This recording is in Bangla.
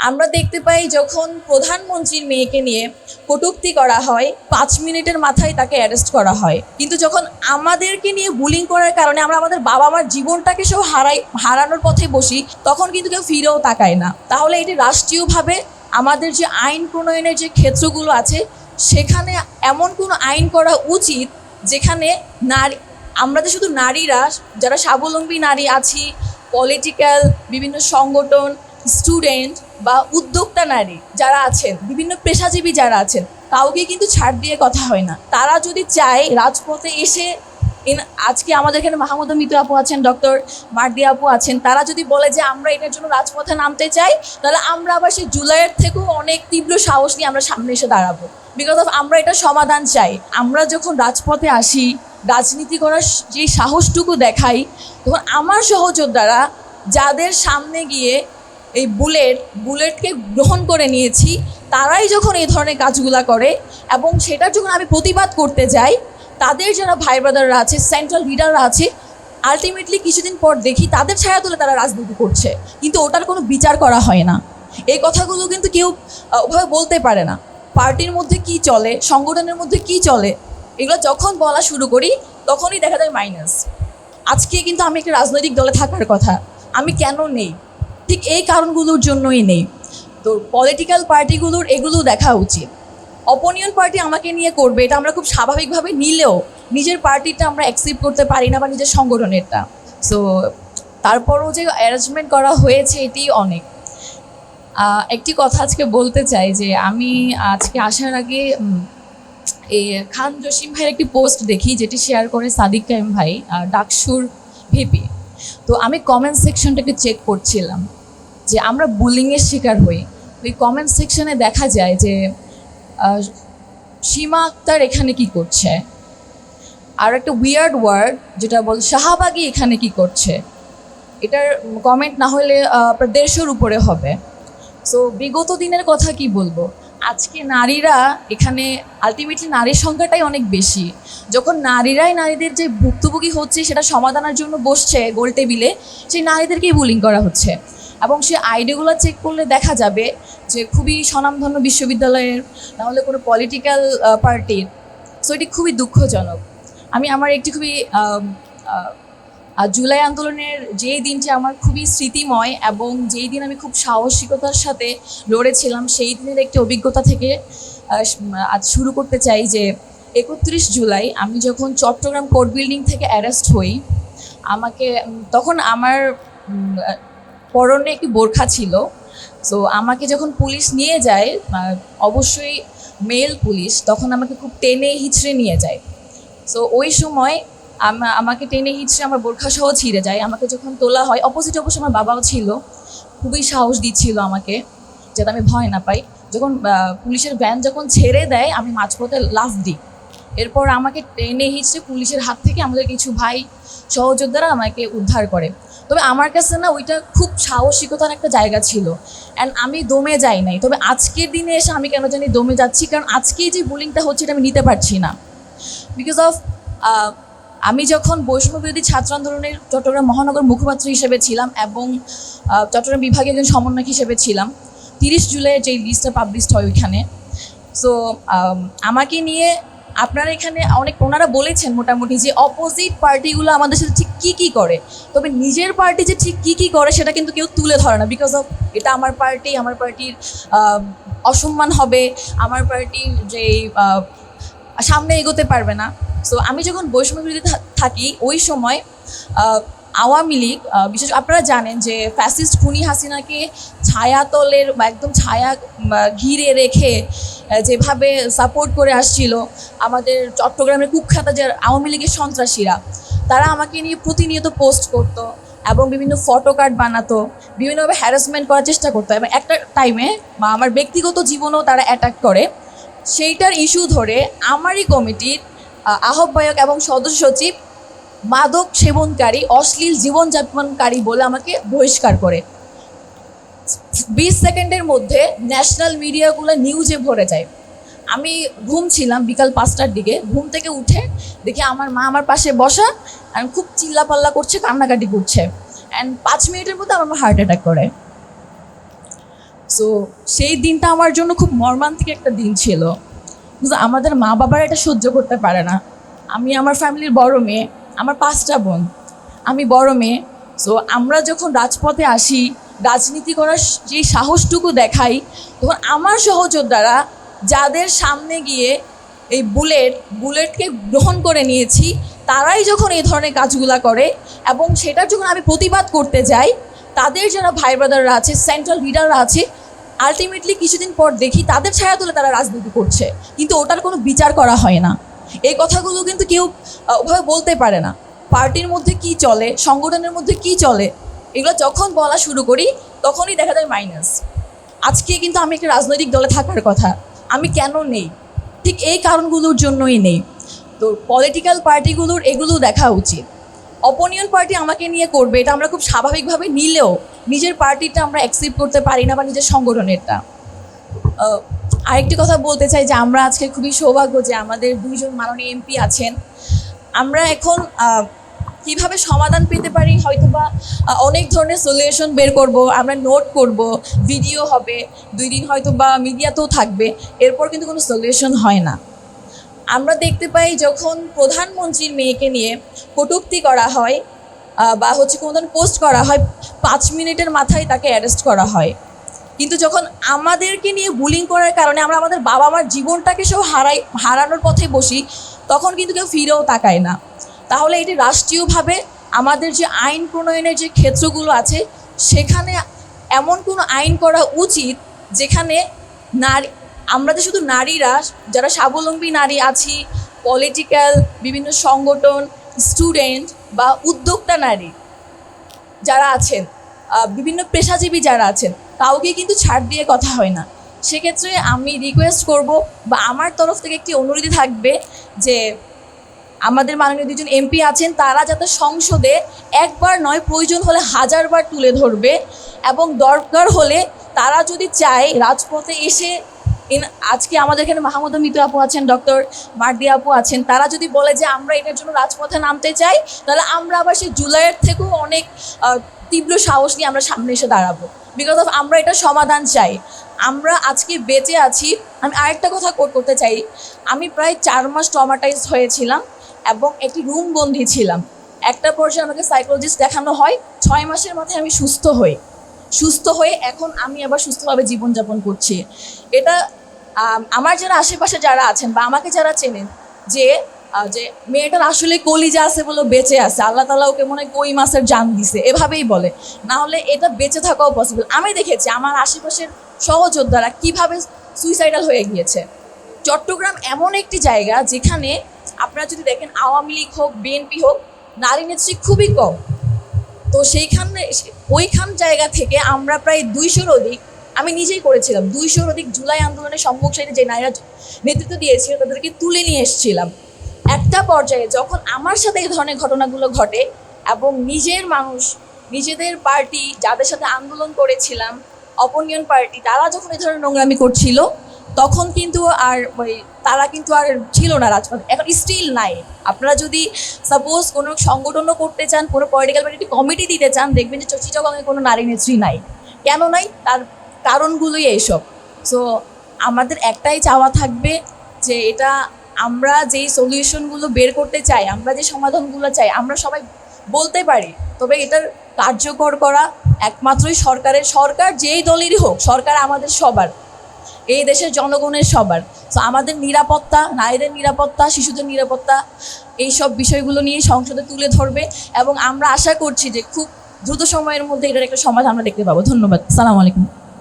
আমরা দেখতে পাই যখন প্রধানমন্ত্রীর মেয়েকে নিয়ে কটূক্তি করা হয় ৫ মিনিটের মাথায় তাকে অ্যারেস্ট করা হয়, কিন্তু যখন আমাদেরকে নিয়ে বুলিং করার কারণে আমরা আমাদের বাবা মার জীবনটাকে সব হারানোর পথে বসি, তখন কিন্তু কেউ ফিরেও তাকায় না। তাহলে এটি রাষ্ট্রীয়ভাবে আমাদের যে আইন প্রণয়নের যে ক্ষেত্রগুলো আছে সেখানে এমন কোনো আইন করা উচিত যেখানে নারী, আমরা যে শুধু নারীরা যারা স্বাবলম্বী নারী আছি, পলিটিক্যাল বিভিন্ন সংগঠন, স্টুডেন্ট বা উদ্যোক্তা নারী যারা আছেন, বিভিন্ন পেশাজীবী যারা আছেন, কাউকে কিন্তু ছাড় দিয়ে কথা হয় না। তারা যদি চায় রাজপথে এসে, আজকে আমাদের এখানে মাহমুদা মিতু আপু আছেন, ডক্টর মার্দিয়া আপু আছেন, তারা যদি বলে যে আমরা এটার জন্য রাজপথে নামতে চাই, তাহলে আমরা আবার সেই জুলাইয়ের থেকেও অনেক তীব্র সাহস নিয়ে আমরা সামনে এসে দাঁড়াবো, বিকজ অফ আমরা এটা সমাধান চাই। আমরা যখন রাজপথে আসি, রাজনীতি করার যে সাহসটুকু দেখাই, তখন আমার সহযোদ্ধারা যাদের সামনে গিয়ে এই বুলেটকে গ্রহণ করে নিয়েছি, তারাই যখন এই ধরনের কাজগুলো করে এবং সেটার যখন আমি প্রতিবাদ করতে যাই, তাদের যারা ভাই ব্রাদাররা আছে, সেন্ট্রাল লিডাররা আছে, আলটিমেটলি কিছুদিন পর দেখি তাদের ছায়া তুলে তারা রাজনীতি করছে, কিন্তু ওটার কোনো বিচার করা হয় না। এই কথাগুলো কিন্তু কেউ ওভাবে বলতে পারে না। পার্টির মধ্যে কি চলে, সংগঠনের মধ্যে কি চলে, এগুলো যখন বলা শুরু করি তখনই দেখা যায় মাইনাস। আজকে কিন্তু আমি একটা রাজনৈতিক দলে থাকার কথা, আমি কেন নেই? ঠিক এই কারণগুলোর জন্যই নেই। তো পলিটিক্যাল পার্টিগুলোর এগুলো দেখা উচিত। অপোনিয়ন পার্টি আমাকে নিয়ে করবে, এটা আমরা খুব স্বাভাবিকভাবে নিলেও নিজের পার্টিটা আমরা অ্যাকসেপ্ট করতে পারি না, বা নিজের সংগঠনেরটা। সো তারপরও যে অ্যারেঞ্জমেন্ট করা হয়েছে এটি অনেক। একটি কথা আজকে বলতে চাই যে আমি আজকে আসার আগে এই খান জসিম ভাইয়ের একটি পোস্ট দেখি, যেটি শেয়ার করে সাদিক কায়েম ভাই, ডাকসুর ভিপি। তো আমি কমেন্ট সেকশনটাকে চেক করছিলাম যে আমরা বুলিংয়ের শিকার হই। ওই কমেন্ট সেকশনে দেখা যায় যে সীমা আক্তার এখানে কি করছে, আর একটা উইয়ার্ড ওয়ার্ড যেটা বল শাহবাগী এখানে কি করছে, এটার কমেন্ট না হলে আপনার 150-র উপরে হবে। সো বিগত দিনের কথা কি বলবো, আজকে নারীরা এখানে আলটিমেটলি নারীর সংখ্যাটাই অনেক বেশি। যখন নারীরাই নারীদের যে ভুক্তভোগী হচ্ছে সেটা সমাধানের জন্য বসছে গোল টেবিলে, সেই নারীদেরকেই বুলিং করা হচ্ছে। এবং সে আইডিয়াগুলো চেক করলে দেখা যাবে যে খুবই স্বনামধন্য বিশ্ববিদ্যালয়ের, নাহলে কোনো পলিটিক্যাল পার্টির। সো এটি খুবই দুঃখজনক। আমি আমার একটি খুবই জুলাই আন্দোলনের যেই দিনটি আমার খুবই স্মৃতিময় এবং যেই দিন আমি খুব সাহসিকতার সাথে লড়েছিলাম, সেই দিনের একটি অভিজ্ঞতা থেকে আজ শুরু করতে চাই। যে 31 জুলাই আমি যখন চট্টগ্রাম কোর্ট বিল্ডিং থেকে অ্যারেস্ট হই, আমাকে তখন আমার পরনে একটি বোরখা ছিল। সো আমাকে যখন পুলিশ নিয়ে যায়, অবশ্যই মেল পুলিশ, তখন আমাকে খুব টেনে হিচড়ে নিয়ে যায়। সো ওই সময় আমাকে টেনে হিচড়ে আমার বোরখা সহ ছিঁড়ে যায়। আমাকে যখন তোলা হয়, অপোজিটে অবশ্য আমার বাবাও ছিল, খুবই সাহস দিচ্ছিল আমাকে যাতে আমি ভয় না পাই। যখন পুলিশের ভ্যান যখন ছেড়ে দেয়, আমি মাঝপথে লাফ দিই। এরপর আমাকে টেনে হিচড়ে পুলিশের হাত থেকে আমাদের কিছু ভাই সহযোদ্ধারা আমাকে উদ্ধার করে। তবে আমার কাছে না ওইটা খুব সাহসিকতার একটা জায়গা ছিল, অ্যান্ড আমি দমে যাই নাই। তবে আজকের দিনে এসে আমি কেন জানি দমে যাচ্ছি, কারণ আজকে যে বুলিংটা হচ্ছে এটা আমি নিতে পারছি না। বিকজ অফ আমি যখন বৈষম্য বিরোধী ছাত্র আন্দোলনের চট্টগ্রাম মহানগর মুখপাত্র হিসেবে ছিলাম এবং চট্টগ্রাম বিভাগের একজন সমন্বয়ক হিসেবে ছিলাম, 30 জুলাইয়ের যে লিস্টটা পাবলিশড হয় ওইখানে। সো আমাকে নিয়ে আপনারা এখানে ওনারা বলেছেন মোটামুটি যে অপোজিট পার্টিগুলো আমাদের সাথে ঠিক কী করে, তবে নিজের পার্টি যে ঠিক কী করে সেটা কিন্তু কেউ তুলে ধরে না। বিকজ অফ এটা আমার পার্টি, আমার পার্টির অসম্মান হবে, আমার পার্টির যে সামনে এগোতে পারবে না। সো আমি যখন বৈষম্য বিরোধী থাকি ওই সময় আওয়ামী লীগ, বিশেষ আপনারা জানেন যে ফ্যাসিস্ট খুনি হাসিনাকে ছায়াতলের বা একদম ছায়া ঘিরে রেখে যেভাবে সাপোর্ট করে আসছিল আমাদের চট্টগ্রামের কুখ্যাত যে আওয়ামী লীগের সন্ত্রাসীরা, তারা আমাকে নিয়ে প্রতিনিয়ত পোস্ট করতো এবং বিভিন্ন ফটো কার্ড বানাতো, বিভিন্নভাবে হ্যারাসমেন্ট করার চেষ্টা করতো, এবং একটা টাইমে আমার ব্যক্তিগত জীবনেও তারা অ্যাটাক করে। সেইটার ইস্যু ধরে আমারই কমিটির আহ্বায়ক এবং সদস্য সচিব মাদক সেবনকারী, অশ্লীল জীবনযাপনকারী বলে আমাকে বহিষ্কার করে। 20 সেকেন্ডের মধ্যে ন্যাশনাল মিডিয়াগুলো নিউজে ভরে যায়। আমি ঘুমছিলাম বিকাল 5টার দিকে, ঘুম থেকে উঠে দেখি আমার মা আমার পাশে বসা, আর খুব চিল্লাপাল্লা করছে, কান্নাকাটি করছে, অ্যান্ড 5 মিনিটের মধ্যে আমার হার্ট অ্যাটাক করে। সো সেই দিনটা আমার জন্য খুব মর্মান্তিক একটা দিন ছিল। কিন্তু আমাদের মা বাবারা এটা সহ্য করতে পারে না। আমি আমার ফ্যামিলির বড় মেয়ে, আমার 5টা বোন, আমি বড় মেয়ে। সো আমরা যখন রাজপথে আসি, রাজনীতি করার যে সাহসটুকু দেখাই, তখন আমার সহযোদ্ধারা যাদের সামনে গিয়ে এই বুলেটকে গ্রহণ করে নিয়েছি, তারাই যখন এই ধরনের কাজগুলা করে এবং সেটার যখন আমি প্রতিবাদ করতে যাই, তাদের যারা ভাই ব্রাদাররা আছে, সেন্ট্রাল লিডাররা আছে, আলটিমেটলি কিছুদিন পর দেখি তাদের ছায়া তুলে তারা রাজনীতি করছে, কিন্তু ওটার কোনো বিচার করা হয় না। এই কথাগুলো কিন্তু কেউ ওভাবে বলতে পারে না। পার্টির মধ্যে কি চলে, সংগঠনের মধ্যে কি চলে, এগুলো যখন বলা শুরু করি তখনই দেখা যায় মাইনাস। আজকে কিন্তু আমি একটা রাজনৈতিক দলে থাকার কথা, আমি কেন নেই? ঠিক এই কারণগুলোর জন্যই নেই। তো পলিটিক্যাল পার্টিগুলোর এগুলো দেখা উচিত। অপোনিয়ন পার্টি আমাকে নিয়ে করবে, এটা আমরা খুব স্বাভাবিকভাবে নিলেও নিজের পার্টিটা আমরা অ্যাকসেপ্ট করতে পারি না, বা নিজের সংগঠনেরটা। আরেকটি কথা বলতে চাই যে আমরা আজকে খুবই সৌভাগ্য যে আমাদের 2জন মাননীয় এমপি আছেন। আমরা এখন কিভাবে সমাধান পেতে পারি, হয়তো বা অনেক ধরনের সলিউশন বের করব, আমরা নোট করব, ভিডিও হবে, 2 দিন হয়তো বা মিডিয়াতেও থাকবে, এরপর কিন্তু কোনো সলিউশন হয় না। আমরা দেখতে পাই যখন প্রধানমন্ত্রীর মেয়েকে নিয়ে কটূক্তি করা হয় বা কোনো ধরনের পোস্ট করা হয়, 5 মিনিটের মাথায় তাকে অ্যারেস্ট করা হয়। কিন্তু যখন আমাদেরকে নিয়ে বুলিং করার কারণে আমরা আমাদের বাবা মার জীবনটাকে সব হারানোর পথে বসি, তখন কিন্তু কেউ ফিরেও তাকায় না। তাহলে এটি রাষ্ট্রীয়ভাবে আমাদের যে আইন প্রণয়নের যে ক্ষেত্রগুলো আছে, সেখানে এমন কোনো আইন করা উচিত যেখানে নারী, আমরা যে শুধু নারীরা যারা স্বাবলম্বী নারী আছি, পলিটিক্যাল বিভিন্ন সংগঠন, স্টুডেন্ট বা উদ্যোক্তা নারী যারা আছেন, বিভিন্ন পেশাজীবী যারা আছেন, কাউকে কিন্তু ছাড় দিয়ে কথা হয় না। সেক্ষেত্রে আমি রিকোয়েস্ট করব, বা আমার তরফ থেকে একটি অনুরোধ থাকবে যে আমাদের মাননীয় 2জন এমপি আছেন, তারা যাতে সংসদে একবার নয়, প্রয়োজন হলে 1000 বার তুলে ধরবে, এবং দরকার হলে তারা যদি চায় রাজপথে এসে, আজকে আমাদের এখানে মাহমুদা মিতু আপু আছেন, ডক্টর মার্দিয়া আপু আছেন, তারা যদি বলে যে আমরা এটার জন্য রাজপথে নামতে চাই, তাহলে আমরা আবার সেই জুলাইয়ের থেকেও অনেক তীব্র সাহস নিয়ে আমরা সামনে এসে দাঁড়াবো, বিকজ অফ আমরা এটা সমাধান চাই। আমরা আজকে বেঁচে আছি। আমি আরেকটা কথা করতে চাই, আমি প্রায় 4 মাস ট্রমাটাইজড হয়েছিলাম এবং একটি রুম বন্দি ছিলাম। একটা পর্যায়ে আমাকে সাইকোলজিস্ট দেখানো হয়, 6 মাসের মাথায় আমি সুস্থ হয়ে এখন আমি আবার সুস্থভাবে জীবনযাপন করছি। এটা আমার যারা আশেপাশে যারা আছেন বা আমাকে যারা চেনেন, যে মেয়েটার আসলে কলিজা আছে বলে বেঁচে আছে, আল্লাহ তাআলা ওকে মনে হয় কই মাছের জান দিছে, এভাবেই বলে, না হলে এটা বেঁচে থাকাও পসিবল। আমি দেখেছি আমার আশেপাশের সহযোদ্ধারা কিভাবে সুইসাইডাল হয়ে গিয়েছে। চট্টগ্রাম এমন একটি জায়গা যেখানে আপনারা যদি দেখেন আওয়ামী লীগ হোক, বিএনপি হোক, নারী নেত্রী খুবই কম। তো ওইখান জায়গা থেকে আমরা প্রায় 200-র অধিক, আমি নিজেই করেছিলাম, 200-র অধিক জুলাই আন্দোলনের সম্মুখ সারিতে যে নারীরা নেতৃত্ব দিয়েছিল তাদেরকে তুলে নিয়ে এসেছিলাম। একটা পর্যায়ে যখন আমার সাথে এই ধরনের ঘটনাগুলো ঘটে এবং নিজের মানুষ, নিজেদের পার্টি যাদের সাথে আন্দোলন করেছিলাম, অপোনিয়ন পার্টি, তারা যখন এই ধরনের নোংরামি করছিল, তখন কিন্তু আর তারা কিন্তু আর ছিল না রাজপথে। এখন স্টিল নাই। আপনারা যদি সাপোজ কোনো সংগঠনও করতে চান, কোনো পলিটিক্যাল পার্টি কমিটি দিতে চান, দেখবেন যে চিটাগংয়ে কোনো নারী নেত্রী নাই। কেন নাই? তার কারণগুলোই এইসব। সো আমাদের একটাই চাওয়া থাকবে যে এটা আমরা যেই সলিউশনগুলো বের করতে চাই, আমরা যে সমাধানগুলো চাই, আমরা সবাই বলতে পারি, তবে এটার কার্যকর করা একমাত্রই সরকার যেই দলেরই হোক, সরকার আমাদের সবার, এই দেশের জনগণের সবার। তো আমাদের নিরাপত্তা, নারীদের নিরাপত্তা, শিশুদের নিরাপত্তা, এই সব বিষয়গুলো নিয়ে সংসদে তুলে ধরবে এবং আমরা আশা করছি যে খুব দ্রুত সময়ের মধ্যে এটার একটা সমাধান আমরা দেখতে পাবো। ধন্যবাদ। আসসালামু আলাইকুম।